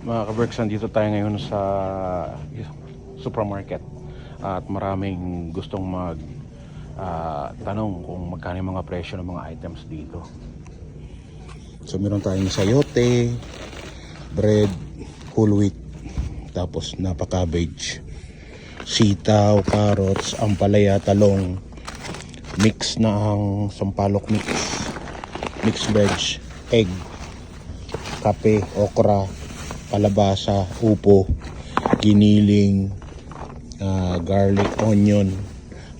Mga ka-Berks, nandito tayo ngayon sa supermarket at maraming gustong tanong kung magkano yung mga presyo ng mga items dito. So meron tayong sayote, bread, whole wheat, tapos napa-cabbage, sitaw, carrots, ampalaya, talong, mix na ang sampalok mix, mixed veg, egg, kape, okra, kalabasa, upo, giniling, garlic, onion.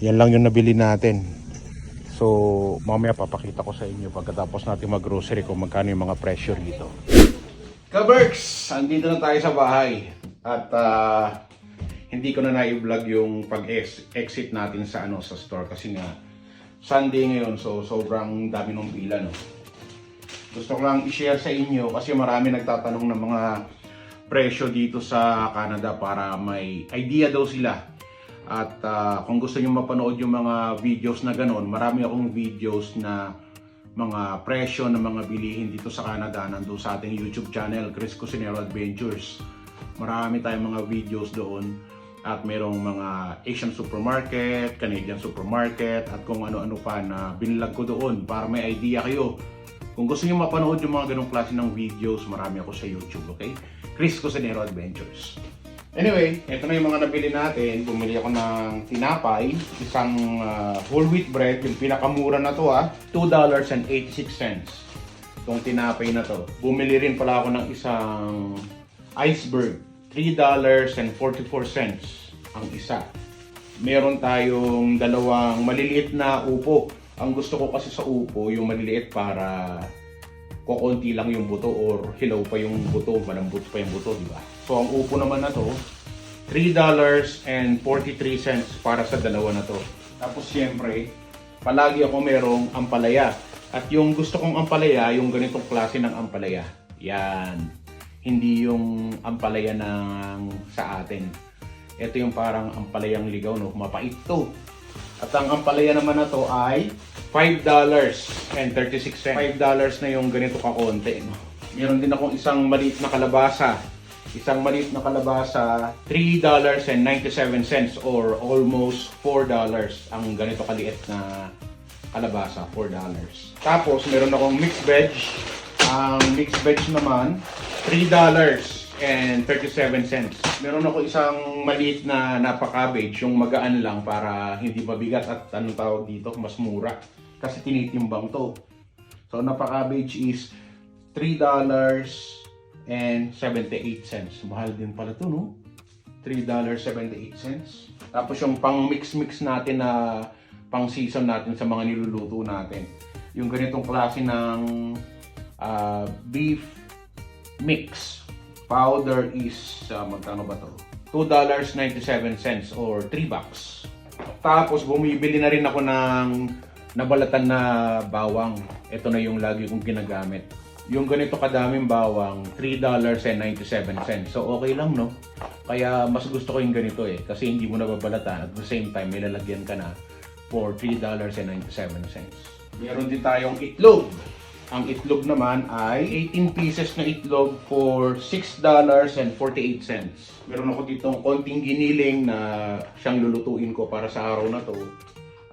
Yan lang yung nabili natin. So mamaya papakita ko sa inyo pagkatapos natin mag-grocery kung magkano yung mga presyo dito. Ka-Berks, andito na tayo sa bahay. At hindi ko na na-vlog yung pag-exit natin sa store kasi nga Sunday ngayon, so sobrang dami ng pila, no. Gusto ko lang i-share sa inyo kasi marami nagtatanong ng mga presyo dito sa Canada para may idea daw sila. At kung gusto niyo mapanood yung mga videos na ganoon, marami akong videos na mga presyo ng mga bilihin dito sa Canada nandoon sa ating YouTube channel, Chris Cusinero Adventures. Marami tayong mga videos doon at merong mga Asian supermarket, Canadian supermarket at kung ano-ano pa na binlog ko doon para may idea kayo. Kung gusto niyo mapanood yung mga ganong klase ng videos, marami ako sa YouTube, okay? Chris Cusinero Adventures. Anyway, ito na yung mga nabili natin. Bumili ako ng tinapay, isang whole wheat bread, yung pinakamura na to $2.86. Itong tinapay na to. Bumili rin pala ako ng isang iceberg, $3.44 ang isa. Meron tayong dalawang maliliit na upo. Ang gusto ko kasi sa upo, yung maliliit para kukunti lang yung buto or hilaw pa yung buto, malambot pa yung buto, di ba? So ang upo naman na to, $3.43 para sa dalawa na to. Tapos siyempre, palagi ako merong ampalaya. At yung gusto kong ampalaya, yung ganitong klase ng ampalaya. Yan. Hindi yung ampalaya ng sa atin. Ito yung parang ampalayang ligaw, no? Mapait to. At ang ampalaya naman na to ay $5.36. $5 na yung ganito kakonti, no? Meron din akong isang maliit na kalabasa. Isang maliit na kalabasa, $3.97 or almost $4 ang ganito kaliit na kalabasa, $4. Tapos meron akong mixed veg. Ang mixed veg naman, $3.37. Meron ako isang maliit na napa-cabbage, yung magaan lang para hindi mabigat at anong tawag dito, mas mura. Kasi tinitimbang to. So napa-cabbage is $3.78. Mahal din pala to, no? $3.78. Tapos yung pang mix natin na pang season natin sa mga niluluto natin. Yung ganitong klase ng beef mix powder is magkano ba to? $2.97 or $3. Tapos bumibili na rin ako ng nabalatan na bawang. Ito na yung lagi kong ginagamit. Yung ganito kadaming bawang, $3.97. So okay lang, no? Kaya mas gusto ko yung ganito kasi hindi mo nababalatan at the same time may lalagyan ka na for $3.97. Meron din tayong itlog. Ang itlog naman ay 18 pieces na itlog for $6.48. Meron ako ditong konting giniling na siyang lulutuin ko para sa araw na to.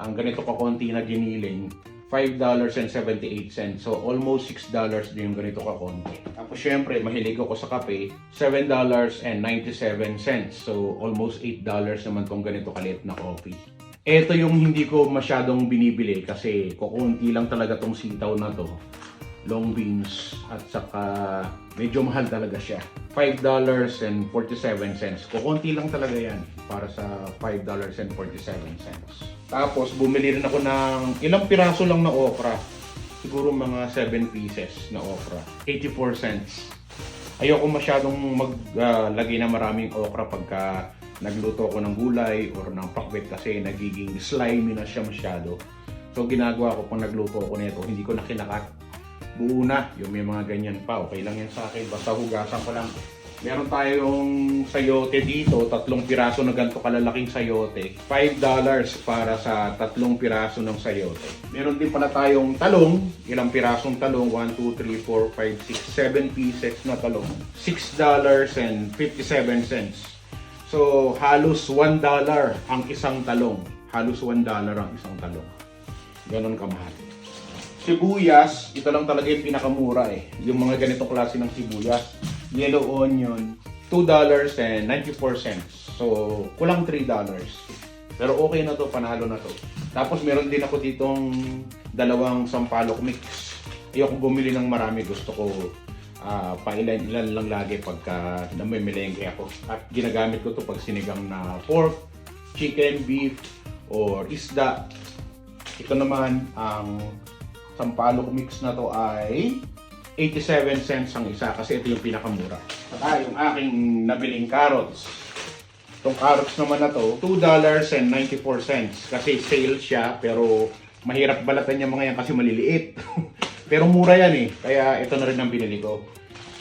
Ang ganito kakonti na giniling, $5.78. So almost $6 din yung ganito kakonti. Tapos syempre, mahilig ako sa kape, $7.97. So almost $8 naman tong ganito kaliit na coffee. Ito yung hindi ko masyadong binibili kasi kukunti lang talaga tong sitaw na to. Long beans at saka medyo mahal talaga siya. $5.47. Kukunti lang talaga yan para sa $5.47. Tapos bumili rin ako ng ilang piraso lang na okra. Siguro mga 7 pieces na okra. 84 cents. Ayoko masyadong maglagay na maraming okra pagka nagluto ako ng gulay or ng pakbet kasi nagiging slimy na siya masyado. So ginagawa ko pag nagluto ako nito, hindi ko na kinakat. Buo na, yung may mga ganyan pa, okay lang yan sa akin. Basta hugasan ko lang Meron tayong sayote dito, 3 piraso na ganito kalalaking sayote. $5 para sa 3 piraso ng sayote. Meron din pala tayong talong, ilang pirasong talong, 1, 2, 3, 4, 5, 6, 7 pieces na talong. $6.57. So, halos $1 ang isang talong. Halos $1 ang isang talong. Ganon kamahal. Sibuyas, ito lang talaga yung pinakamura eh. Yung mga ganitong klase ng sibuyas. Yellow onion, $2.94. So, kulang $3. Pero okay na to, panalo na to. Tapos meron din ako ditong 2 sampalok mix. Ayoko bumili ng marami, gusto ko pailan-ilan lang lagi pagka namimilengke ako. At ginagamit ko to pag sinigang na pork, chicken, beef, or isda. Ito naman, ang sampalok mix na to ay 87 cents ang isa kasi ito yung pinakamura. At yung aking nabiling carrots. Itong carrots naman na to, $2.94 kasi sale siya pero mahirap balatan yung mga yan kasi maliliit. Pero mura yan eh, kaya ito na rin ang binili ko.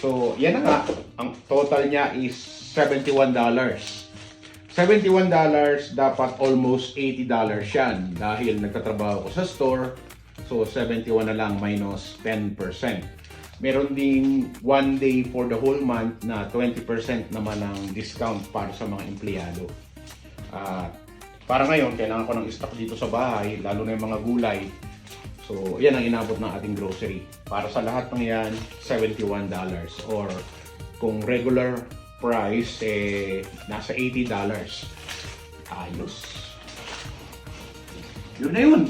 So yan na nga, ang total niya is $71. $71, dapat almost $80 yan dahil nagtatrabaho ko sa store. So 71 na lang minus 10%. Meron ding 1 day for the whole month na 20% naman ang discount para sa mga empleyado. Para ngayon, kailangan ko ng stock dito sa bahay, lalo na yung mga gulay. So, yan ang inabot ng ating grocery. Para sa lahat ng yan, $71. Or kung regular price, nasa $80. Ayos. Yun na yun.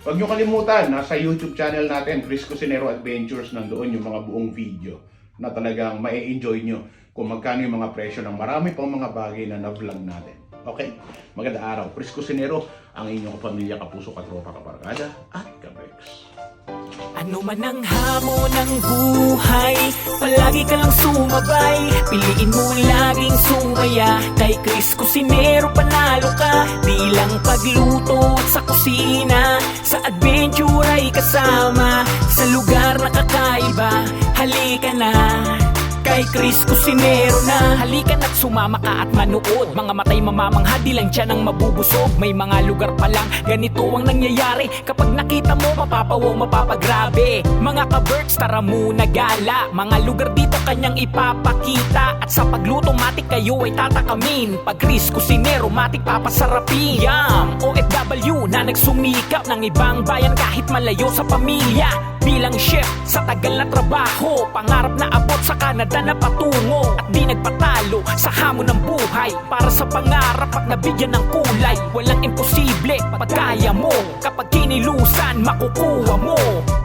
Huwag nyo kalimutan, nasa YouTube channel natin, Chris Cusinero Adventures, nandoon yung mga buong video na talagang ma-enjoy nyo kung magkano yung mga presyo ng marami pang mga bagay na na-vlog natin. Okay? Magandang araw. Chris Cusinero, ang inyong pamilya, kapuso, katropa, kabarkada, at kaberks. Ano man ang hamon ng buhay, palagi ka lang sumabay. Piliin mo laging sumaya. Kay Chris Cusinero panalo ka. Di lang pagluto at sa kusina, sa adventure ay kasama. Sa lugar na kakaiba, halika na kay Chris Cusinero na. Halika na't sumama ka at manood. Mga matay mamamangha, di lang dyan ang mabubusog. May mga lugar pa lang, ganito ang nangyayari. Kapag nakita mo, mapapawaw, mapapagrabe. Mga ka-Berks, tara muna gala. Mga lugar dito kanyang ipapakita. At sa pagluto, matik kayo ay tatakamin. Pag Chris Cusinero, matik papasarapin. Yum! OFW na nagsumikap ng ibang bayan kahit malayo sa pamilya. Bilang chef sa tagal na trabaho, pangarap na abot sa Canada na patungo. At di nagpatalo sa hamon ng buhay, para sa pangarap at nabigyan ng kulay. Walang imposible pag kaya mo, kapag kinilusan makukuha mo.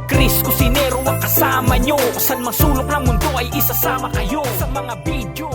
Chris Cusinero ang kasama nyo, saan mang sulok ng mundo ay isasama kayo. Sa mga video